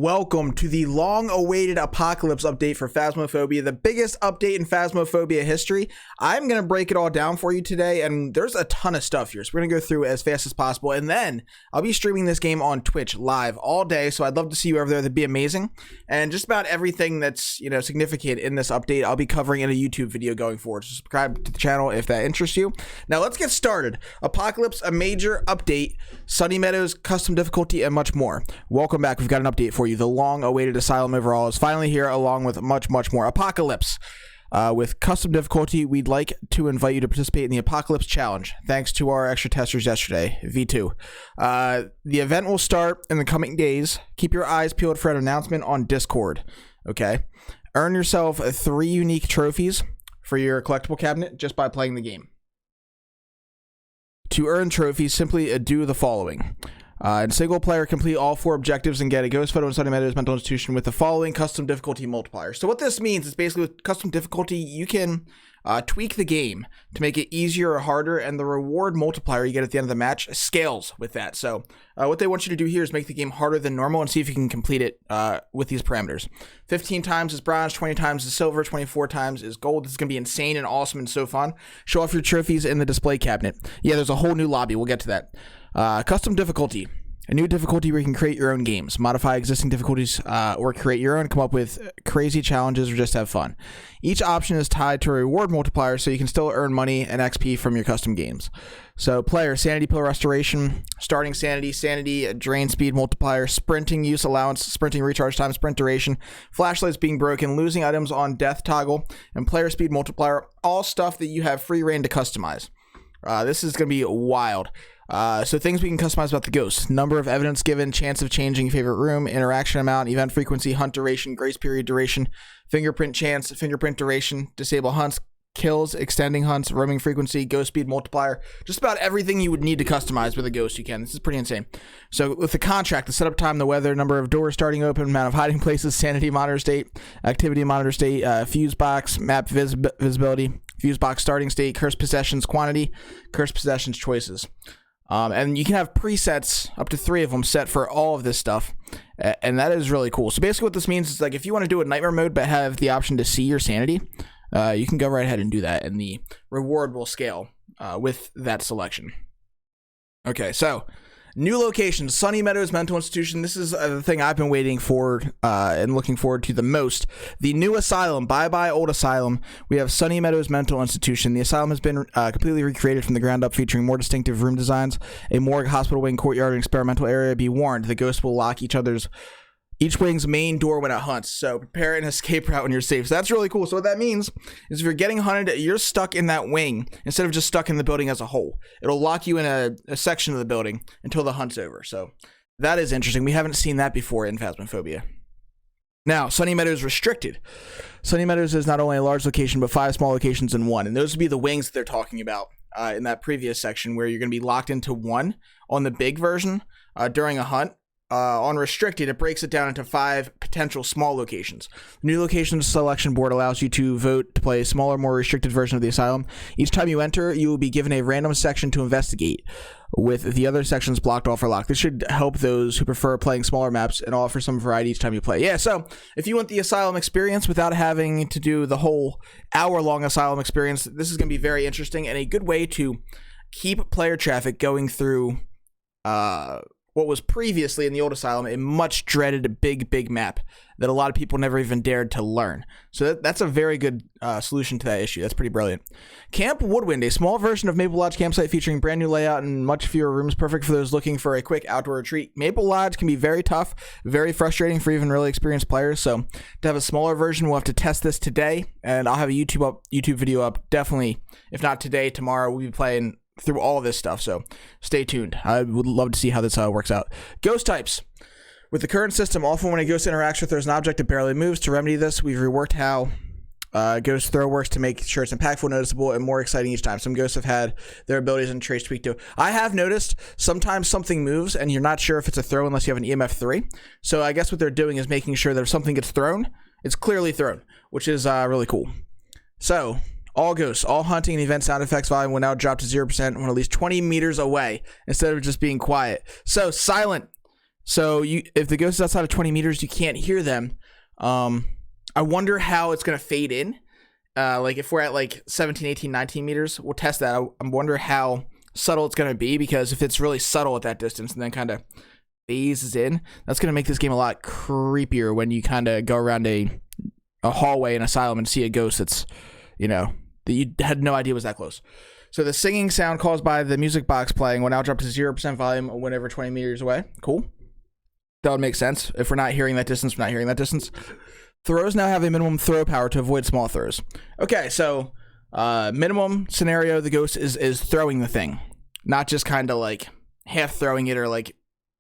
Welcome to the long-awaited Apocalypse update for Phasmophobia, the biggest update in Phasmophobia history. I'm going to break it all down for you today, and there's a ton of stuff here, so we're going to go through it as fast as possible, and then I'll be streaming this game on Twitch live all day, so I'd love to see you over there. That'd be amazing, and just about everything that's, significant in this update, I'll be covering in a YouTube video going forward, so subscribe to the channel if that interests you. Now, let's get started. Apocalypse, a major update, Sunny Meadows, custom difficulty, and much more. Welcome back. We've got an update for you. The long-awaited Asylum overall is finally here, along with much more. Apocalypse. With custom difficulty, we'd like to invite you to participate in the Apocalypse Challenge, thanks to our extra testers yesterday, V2. The event will start in the coming days. Keep your eyes peeled for an announcement on Discord, okay? Earn yourself 3 unique trophies for your collectible cabinet just by playing the game. To earn trophies, simply do the following. In single player, complete all 4 objectives and get a ghost photo in Sunny Meadows Mental Institution with the following custom difficulty multiplier. So what this means is basically with custom difficulty, you can tweak the game to make it easier or harder, and the reward multiplier you get at the end of the match scales with that. So what they want you to do here is make the game harder than normal and see if you can complete it with these parameters. 15 times is bronze, 20 times is silver, 24 times is gold. This is going to be insane and awesome and so fun. Show off your trophies in the display cabinet. Yeah, there's a whole new lobby. We'll get to that. Custom difficulty. A new difficulty where you can create your own games, modify existing difficulties, or create your own, come up with crazy challenges, or just have fun. Each option is tied to a reward multiplier, so you can still earn money and XP from your custom games. So player, sanity pill restoration, starting sanity, drain speed multiplier, sprinting use allowance, sprinting recharge time, sprint duration, flashlights being broken, losing items on death toggle, and player speed multiplier, all stuff that you have free reign to customize. This is going to be wild. So things we can customize about the ghost: number of evidence given, chance of changing favorite room, interaction amount, event frequency, hunt duration, grace period duration, fingerprint chance, fingerprint duration, disable hunts, kills, extending hunts, roaming frequency, ghost speed multiplier. Just about everything you would need to customize with a ghost you can. This is pretty insane. So with the contract, the setup time, the weather, number of doors starting open, amount of hiding places, sanity monitor state, activity monitor state, fuse box, map visibility, fuse box starting state, cursed possessions quantity, cursed possessions choices. And you can have presets, up to 3 of them, set for all of this stuff, and that is really cool. So basically what this means is, like, if you want to do a nightmare mode but have the option to see your sanity, you can go right ahead and do that, and the reward will scale with that selection. Okay, so new location, Sunny Meadows Mental Institution. This is the thing I've been waiting for and looking forward to the most. The new asylum. Bye-bye, old asylum. We have Sunny Meadows Mental Institution. The asylum has been completely recreated from the ground up, featuring more distinctive room designs, a morgue, hospital wing, courtyard, and experimental area. Be warned, the ghosts will lock each wing's main door when it hunts, so prepare an escape route when you're safe. So that's really cool. So what that means is if you're getting hunted, you're stuck in that wing instead of just stuck in the building as a whole. It'll lock you in a section of the building until the hunt's over. So that is interesting. We haven't seen that before in Phasmophobia. Now, Sunny Meadows restricted. Sunny Meadows is not only a large location, but 5 small locations in one. And those would be the wings that they're talking about in that previous section, where you're going to be locked into one on the big version during a hunt. On restricted, it breaks it down into 5 potential small locations. The new location selection board allows you to vote to play a smaller, more restricted version of the asylum. Each time you enter, you will be given a random section to investigate, with the other sections blocked off or locked. This should help those who prefer playing smaller maps and offer some variety each time you play. Yeah, so if you want the asylum experience without having to do the whole hour-long asylum experience, this is going to be very interesting and a good way to keep player traffic going through what was previously in the old asylum a much dreaded big map that a lot of people never even dared to learn. So that's a very good solution to that issue. That's pretty brilliant. Camp Woodwind, a small version of Maple Lodge campsite featuring brand new layout and much fewer rooms, perfect for those looking for a quick outdoor retreat. Maple Lodge can be very tough, very frustrating for even really experienced players. So to have a smaller version, we'll have to test this today, and I'll have a YouTube video up definitely, if not today, tomorrow. We'll be playing through all of this stuff, so stay tuned. I would love to see how this works out. Ghost types. With the current system, often when a ghost interacts with, there's an object that barely moves. To remedy this, we've reworked how ghost throw works to make sure it's impactful, noticeable, and more exciting each time. Some ghosts have had their abilities and traits tweaked too. I have noticed sometimes something moves and you're not sure if it's a throw unless you have an EMF 3. So I guess what they're doing is making sure that if something gets thrown, it's clearly thrown, which is really cool. So all ghosts, all hunting and event sound effects volume will now drop to 0% when at least 20 meters away instead of just being quiet. So silent So if the ghost is outside of 20 meters, you can't hear them. I wonder how it's going to fade in. Like if we're at like 17, 18, 19 meters, we'll test that. I wonder how subtle it's going to be, because if it's really subtle at that distance and then kind of phases in, that's going to make this game a lot creepier when you kind of go around a hallway in Asylum and see a ghost that's, that you had no idea was that close. So the singing sound caused by the music box playing will now drop to 0% volume whenever 20 meters away. Cool. That would make sense. If we're not hearing that distance, we're not hearing that distance. Throws now have a minimum throw power to avoid small throws. Okay, so minimum scenario, the ghost is throwing the thing, not just kind of like half throwing it or like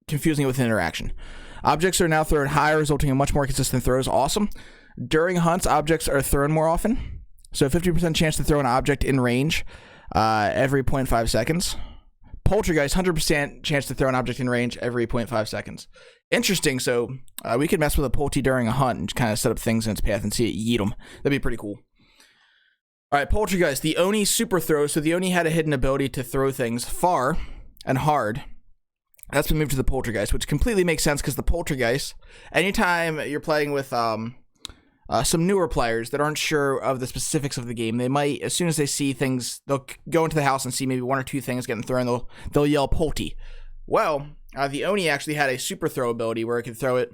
confusing it with an interaction. Objects are now thrown higher, resulting in much more consistent throws. Awesome. During hunts, objects are thrown more often. So 50% chance to throw an object in range every 0.5 seconds. Poltergeist, 100% chance to throw an object in range every 0.5 seconds. Interesting. So we could mess with a polty during a hunt and kind of set up things in its path and see it yeet them. That'd be pretty cool. All right, Poltergeist, the Oni super throw. So the Oni had a hidden ability to throw things far and hard. That's been moved to the Poltergeist, which completely makes sense because the Poltergeist, anytime you're playing with some newer players that aren't sure of the specifics of the game, they might, as soon as they see things, they'll go into the house and see maybe one or two things getting thrown, they'll yell Polty. Well, the Oni actually had a super throw ability where it could throw it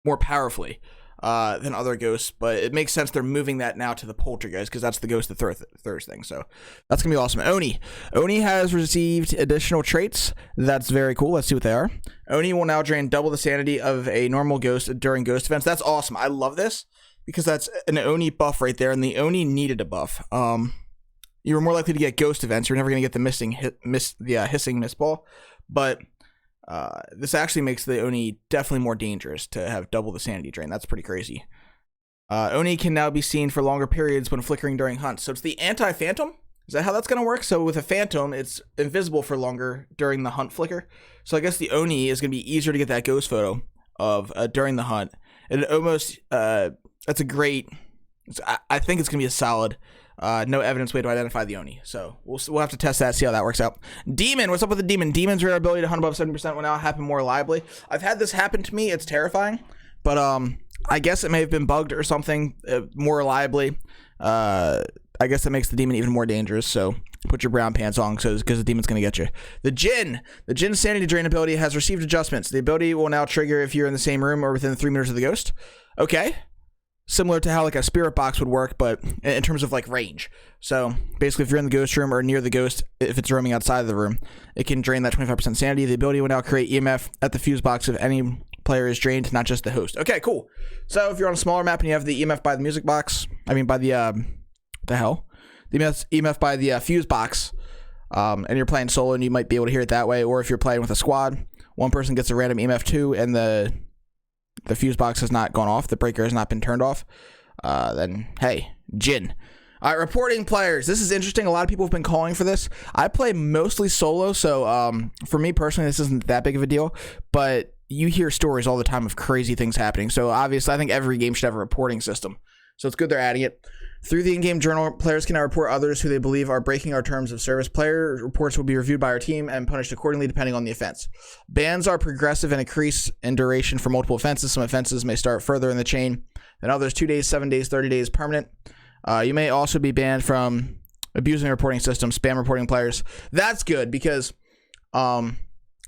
more powerfully than other ghosts, but it makes sense they're moving that now to the Poltergeist because that's the ghost that throws things. So that's gonna be awesome. Oni has received additional traits. That's very cool. Let's see what they are. Oni will now drain double the sanity of a normal ghost during ghost events. That's awesome. I love this because that's an Oni buff right there, and the Oni needed a buff. You were more likely to get ghost events. You're never gonna get the hissing mist ball, but this actually makes the Oni definitely more dangerous to have double the sanity drain. That's pretty crazy. Oni can now be seen for longer periods when flickering during hunts. So it's the anti-phantom? Is that how that's going to work? So with a phantom, it's invisible for longer during the hunt flicker. So I guess the Oni is going to be easier to get that ghost photo of during the hunt. And it almost, that's a great, I think it's going to be a solid no evidence way to identify the Oni. So we'll have to test that, see how that works out. Demon, what's up with the Demon? Demon's rare ability to hunt above 70% will now happen more reliably. I've had this happen to me. It's terrifying, but I guess it may have been bugged or something more reliably. I guess that makes the Demon even more dangerous. So put your brown pants on because the Demon's going to get you. The Djinn sanity drain ability has received adjustments. The ability will now trigger if you're in the same room or within 3 meters of the ghost. Okay. Similar to how like a spirit box would work, but in terms of like range. So basically, if you're in the ghost room or near the ghost, if it's roaming outside of the room, it can drain that 25% sanity. The ability will now create EMF at the fuse box if any player is drained, not just the host. Okay, cool. So if you're on a smaller map and you have the EMF by the music box, by the EMF by the fuse box, and you're playing solo, and you might be able to hear it that way. Or if you're playing with a squad, one person gets a random EMF too, and the fuse box has not gone off, the breaker has not been turned off, then hey, Djinn. All right, reporting players. This is interesting. A lot of people have been calling for this. I play mostly solo, so for me personally, this isn't that big of a deal, but you hear stories all the time of crazy things happening. So obviously, I think every game should have a reporting system. So it's good they're adding it. Through the in-game journal, players can now report others who they believe are breaking our terms of service. Player reports will be reviewed by our team and punished accordingly depending on the offense. Bans are progressive and increase in duration for multiple offenses. Some offenses may start further in the chain than others. 2 days, 7 days, 30 days, permanent. You may also be banned from abusing the reporting system, spam reporting players. That's good because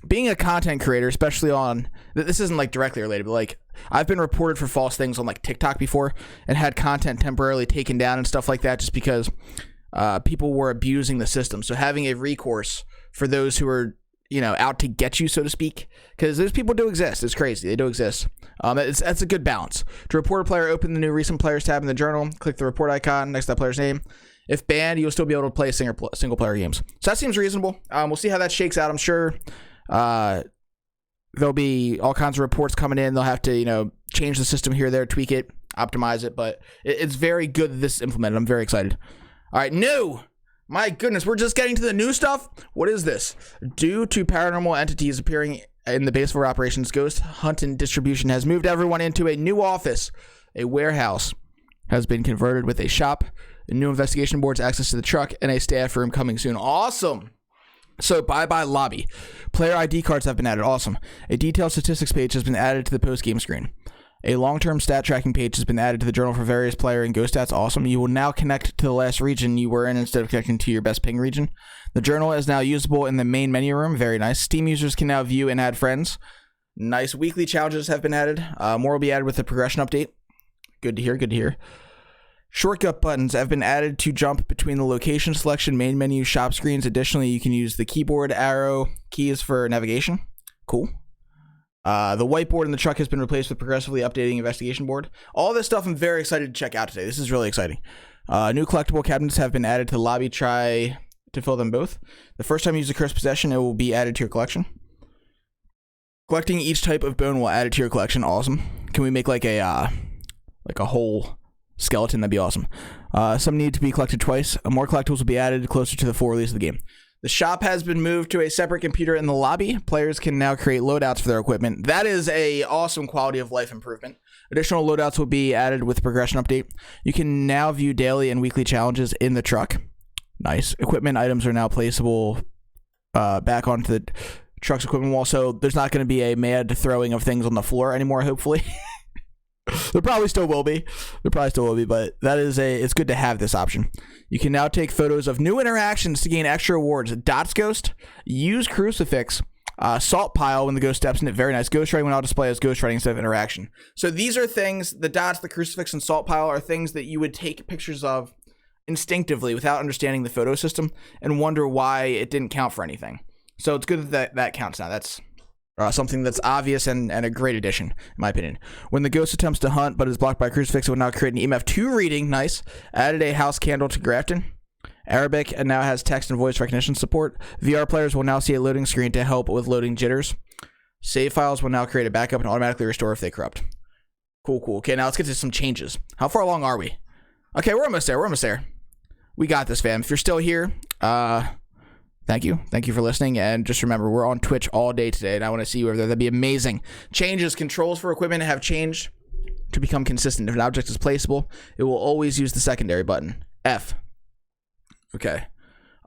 being a content creator, especially on, this isn't like directly related, but like I've been reported for false things on like TikTok before and had content temporarily taken down and stuff like that just because people were abusing the system. So having a recourse for those who are, out to get you, so to speak, because those people do exist. It's crazy. They do exist. That's a good balance. To report a player, open the new recent players tab in the journal, click the report icon next to that player's name. If banned, you'll still be able to play single player games. So that seems reasonable. We'll see how that shakes out. I'm sure there'll be all kinds of reports coming in. They'll have to, change the system here or there, tweak it, optimize it, but it's very good that this is implemented. I'm very excited. All right, new. My goodness, we're just getting to the new stuff. What is this? Due to paranormal entities appearing in the base of our operations, Ghost Hunt and Distribution has moved everyone into a new office. A warehouse has been converted with a shop, new investigation boards, access to the truck, and a staff room coming soon. Awesome. So bye-bye lobby. Player ID cards have been added. Awesome. A detailed statistics page has been added to the post-game screen. A long-term stat tracking page has been added to the journal for various player and ghost stats. Awesome. You will now connect to the last region you were in instead of connecting to your best ping region. The journal is now usable in the main menu room. Very nice. Steam users can now view and add friends. Nice. Weekly challenges have been added. More will be added with the progression update. Good to hear. Good to hear. Shortcut buttons have been added to jump between the location selection, main menu, shop screens. Additionally, you can use the keyboard arrow keys for navigation. Cool. The whiteboard in the truck has been replaced with progressively updating investigation board. All this stuff I'm very excited to check out today. This is really exciting. New collectible cabinets have been added to the lobby. Try to fill them both. The first time you use a cursed possession, it will be added to your collection. Collecting each type of bone will add it to your collection. Awesome. Can we make like a whole skeleton? That'd be awesome. Some need to be collected twice. More collectibles will be added closer to the full release of the game. The shop has been moved to a separate computer in the lobby. Players can now create loadouts for their equipment. That is a awesome quality of life improvement. Additional loadouts will be added with the progression update. You can now view daily and weekly challenges in the truck. Nice. Equipment items are now placeable back onto the truck's equipment wall, so there's not going to be a mad throwing of things on the floor anymore, hopefully. There probably still will be. But it's good to have this option. You can now take photos of new interactions to gain extra rewards. Dots Ghost, use Crucifix, Salt Pile when the ghost steps in it. Very nice. Ghost Writing will now display as Ghost Writing instead of interaction. So these are things, the dots, the Crucifix, and Salt Pile are things that you would take pictures of instinctively without understanding the photo system and wonder why it didn't count for anything. So it's good that counts now. That's something that's obvious and a great addition, in my opinion. When the ghost attempts to hunt but is blocked by Crucifix, it will now create an EMF2 reading. Nice. Added a house candle to Grafton. Arabic and now has text and voice recognition support. VR players will now see a loading screen to help with loading jitters. Save files will now create a backup and automatically restore if they corrupt. Cool. Okay, now let's get to some changes. How far along are we? Okay, we're almost there. We got this, fam. If you're still here, thank you for listening, and just remember, we're on Twitch all day today, and I want to see you over there. That'd be amazing. Changes. Controls for equipment have changed to become consistent. If an object is placeable, it will always use the secondary button, F. Okay.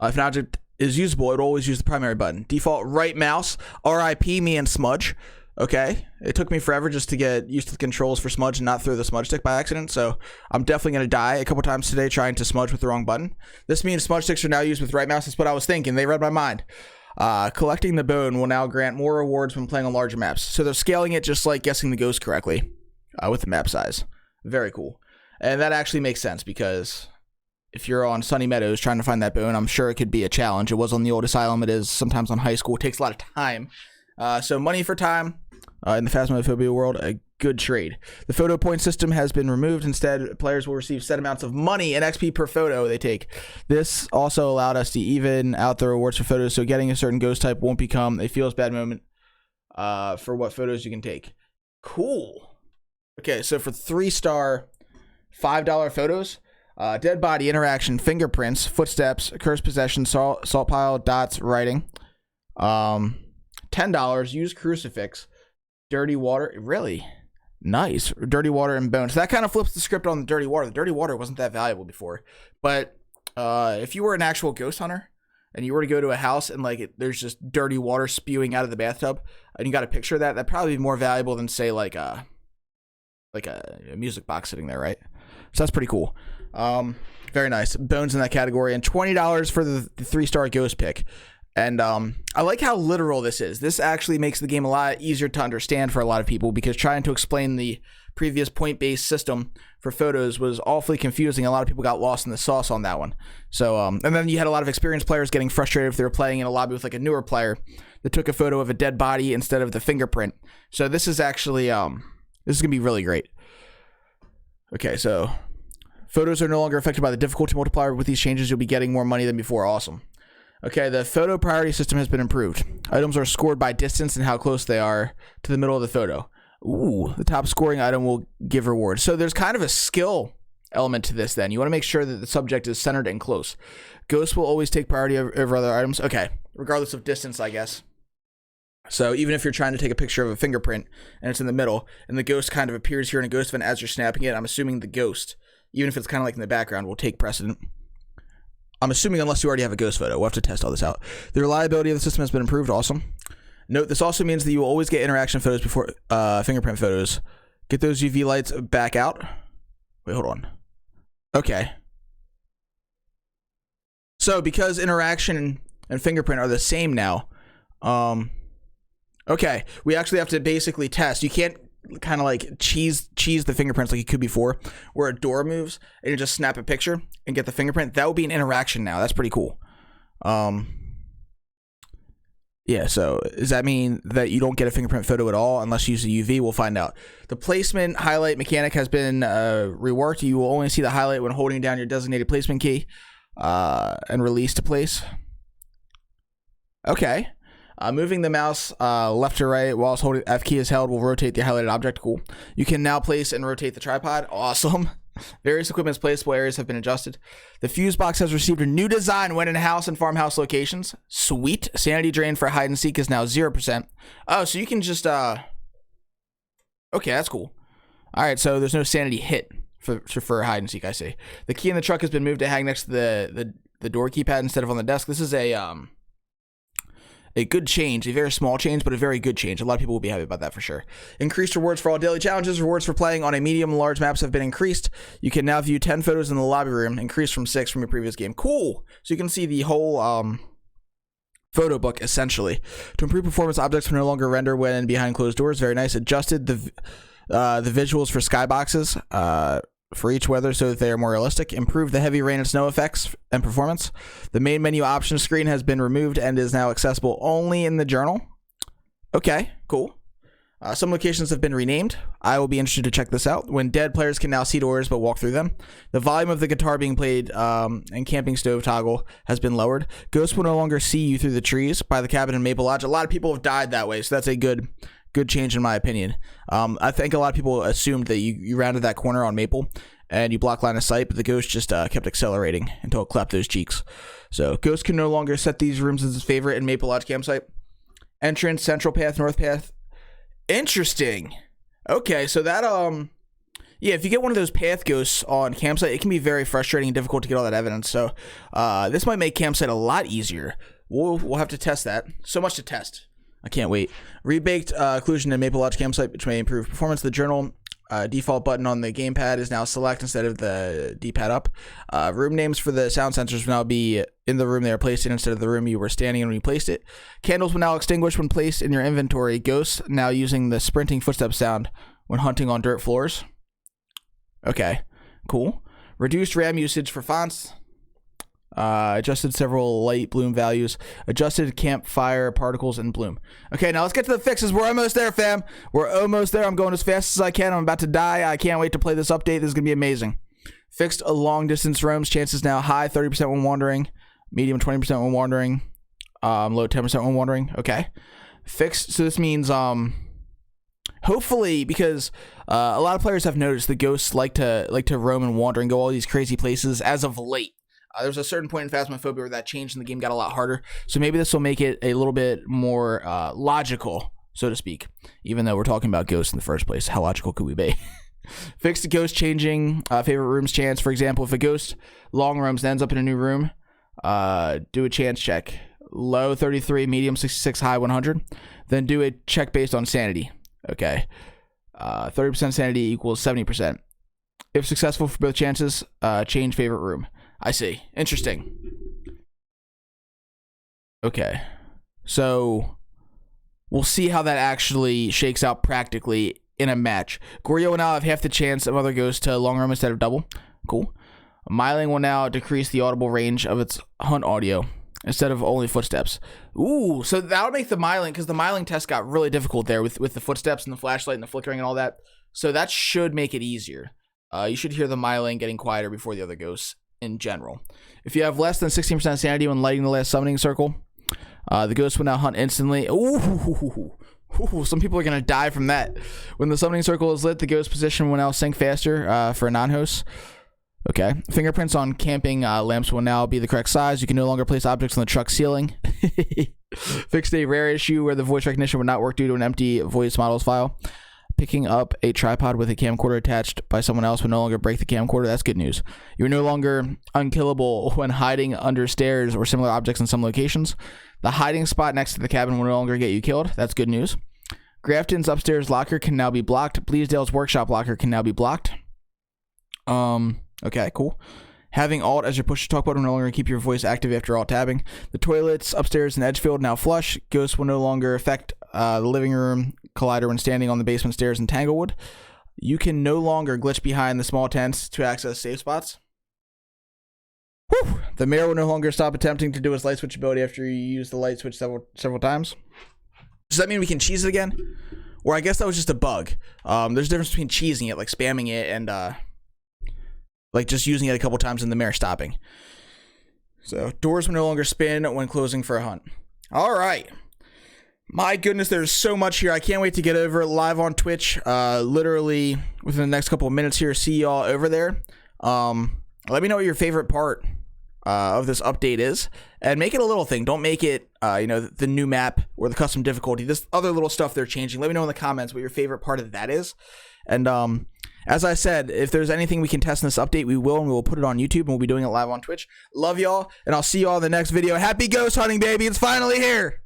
If an object is usable, it will always use the primary button. Default right mouse, RIP me and Smudge. Okay. It took me forever just to get used to the controls for Smudge and not throw the Smudge stick by accident, so I'm definitely going to die a couple times today trying to smudge with the wrong button. This means Smudge sticks are now used with right mouse. That's what I was thinking. They read my mind. Collecting the bone will now grant more rewards when playing on larger maps. So they're scaling it just like guessing the ghost correctly with the map size. Very cool. And that actually makes sense because if you're on Sunny Meadows trying to find that bone, I'm sure it could be a challenge. It was on the old asylum. It is sometimes on high school. It takes a lot of time. So money for time. In the Phasmophobia world, a good trade. The photo point system has been removed. Instead, players will receive set amounts of money and XP per photo they take. This also allowed us to even out the rewards for photos, so getting a certain ghost type won't become a feels bad moment for what photos you can take. Cool. Okay, so for 3-star, $5 photos, dead body, interaction, fingerprints, footsteps, cursed possession, salt pile, dots, writing. $10, use Crucifix. Dirty water, really nice. Dirty water and bones. So that kind of flips the script on the dirty water. The dirty water wasn't that valuable before, but if you were an actual ghost hunter and you were to go to a house and there's just dirty water spewing out of the bathtub, and you got a picture of that, that'd probably be more valuable than say like a music box sitting there, right? So that's pretty cool. Very nice. Bones in that category, and $20 for the 3-star ghost pick. And I like how literal this is. This actually makes the game a lot easier to understand for a lot of people because trying to explain the previous point-based system for photos was awfully confusing. A lot of people got lost in the sauce on that one. So, and then you had a lot of experienced players getting frustrated if they were playing in a lobby with a newer player that took a photo of a dead body instead of the fingerprint. So this is actually, this is going to be really great. Okay, so photos are no longer affected by the difficulty multiplier. With these changes, you'll be getting more money than before. Awesome. Okay, the photo priority system has been improved. Items are scored by distance and how close they are to the middle of the photo. Ooh, the top scoring item will give rewards. So there's kind of a skill element to this then. You want to make sure that the subject is centered and close. Ghosts will always take priority over other items. Okay, regardless of distance, I guess. So even if you're trying to take a picture of a fingerprint and it's in the middle and the ghost kind of appears here in a ghost event as you're snapping it, I'm assuming the ghost, even if it's kind of like in the background, will take precedent. I'm assuming unless you already have a ghost photo. We'll have to test all this out. The reliability of the system has been improved. Awesome. Note, this also means that you will always get interaction photos before fingerprint photos. Get those UV lights back out. Wait, hold on. Okay. So because interaction and fingerprint are the same now, okay, we actually have to basically test. You can't kind of like cheese the fingerprints like you could before, where a door moves and you just snap a picture and get the fingerprint. That would be an interaction now. That's pretty cool. Yeah, so does that mean that you don't get a fingerprint photo at all unless you use a UV? We'll find out. The placement highlight mechanic has been reworked. You will only see the highlight when holding down your designated placement key and release to place. Okay. Moving the mouse left to right whilst holding F key is held will rotate the highlighted object. Cool. You can now place and rotate the tripod. Awesome. Various equipment's placeable areas have been adjusted. The fuse box has received a new design when in house and farmhouse locations. Sweet. Sanity drain for hide and seek is now 0%. Oh, so you can just okay, that's cool. All right, so there's no sanity hit for hide and seek. I see. The key in the truck has been moved to hang next to the door keypad instead of on the desk. This is a good change, a very small change, but a very good change. A lot of people will be happy about that for sure. Increased rewards for all daily challenges. Rewards for playing on a medium and large maps have been increased. You can now view 10 photos in the lobby room, increased from 6 from your previous game. Cool. So you can see the whole photo book, essentially. To improve performance, objects will no longer render when behind closed doors. Very nice. Adjusted the visuals for skyboxes for each weather so that they are more realistic. Improve the heavy rain and snow effects and performance. The main menu options screen has been removed and is now accessible only in the journal. Okay, cool. Some locations have been renamed. I will be interested to check this out. When dead, players can now see doors but walk through them. The volume of the guitar being played and camping stove toggle has been lowered. Ghosts will no longer see you through the trees by the cabin in Maple Lodge. A lot of people have died that way, so that's a good change in my opinion. I think a lot of people assumed that you rounded that corner on Maple and you block line of sight, but the ghost just kept accelerating until it clapped those cheeks. So ghosts can no longer set these rooms as his favorite in Maple Lodge campsite. Entrance, central path, north path. Interesting. Okay, so that yeah, if you get one of those path ghosts on campsite, it can be very frustrating and difficult to get all that evidence. So this might make campsite a lot easier. We'll have to test that. So much to test. I can't wait. Rebaked occlusion in Maple Lodge campsite, which may improve performance. The journal default button on the gamepad is now select instead of the D-pad up. Room names for the sound sensors will now be in the room they are placed in instead of the room you were standing in when you placed it. Candles will now extinguish when placed in your inventory. Ghosts now using the sprinting footstep sound when hunting on dirt floors. Okay, cool. Reduced RAM usage for fonts. Adjusted several light bloom values. Adjusted campfire particles and bloom. Okay, now let's get to the fixes. We're almost there, fam. We're almost there. I'm going as fast as I can. I'm about to die. I can't wait to play this update. This is going to be amazing. Fixed a long distance roams. Chances now high 30% when wandering. Medium 20% when wandering. Low 10% when wandering. Okay. Fixed. So this means hopefully, because a lot of players have noticed the ghosts like to roam and wander and go all these crazy places as of late. There was a certain point in Phasmophobia where that changed and the game got a lot harder. So maybe this will make it a little bit more logical, so to speak. Even though we're talking about ghosts in the first place, how logical could we be? Fixed ghost changing favorite rooms chance. For example, if a ghost long roams and ends up in a new room, do a chance check. Low 33, medium 66, high 100. Then do a check based on sanity. Okay. 30% sanity equals 70%. If successful for both chances, change favorite room. I see. Interesting. Okay. So we'll see how that actually shakes out practically in a match. Goryo will now have half the chance of other ghosts to long roam instead of double. Cool. Myling will now decrease the audible range of its hunt audio instead of only footsteps. Ooh, so that'll make the myling, because the myling test got really difficult there with the footsteps and the flashlight and the flickering and all that. So that should make it easier. You should hear the myling getting quieter before the other ghosts in general. If you have less than 16% sanity when lighting the last summoning circle, the ghost will now hunt instantly. Ooh, some people are going to die from that. When the summoning circle is lit, the ghost position will now sync faster for a non-host. Okay. Fingerprints on camping lamps will now be the correct size. You can no longer place objects on the truck ceiling. Fixed a rare issue where the voice recognition would not work due to an empty voice models file. Picking up a tripod with a camcorder attached by someone else will no longer break the camcorder. That's good news. You're no longer unkillable when hiding under stairs or similar objects in some locations. The hiding spot next to the cabin will no longer get you killed. That's good news. Grafton's upstairs locker can now be blocked. Bleasdale's workshop locker can now be blocked. Okay, cool. Having Alt as your push-to-talk button will no longer keep your voice active after Alt tabbing. The toilets upstairs in Edgefield now flush. Ghosts will no longer affect the living room collider when standing on the basement stairs in Tanglewood. You can no longer glitch behind the small tents to access safe spots. Whew. The mayor will no longer stop attempting to do his light switch ability after you use the light switch several times. Does that mean we can cheese it again? Or I guess that was just a bug. There's a difference between cheesing it, like spamming it, and like just using it a couple times and the mayor stopping. So doors will no longer spin when closing for a hunt. All right. My goodness, there's so much here. I can't wait to get over live on Twitch. Literally within the next couple of minutes here. See y'all over there. Let me know what your favorite part of this update is, and make it a little thing. Don't make it, the new map or the custom difficulty. This other little stuff they're changing. Let me know in the comments what your favorite part of that is. And as I said, if there's anything we can test in this update, we will, and we will put it on YouTube, and we'll be doing it live on Twitch. Love y'all, and I'll see y'all in the next video. Happy ghost hunting, baby. It's finally here.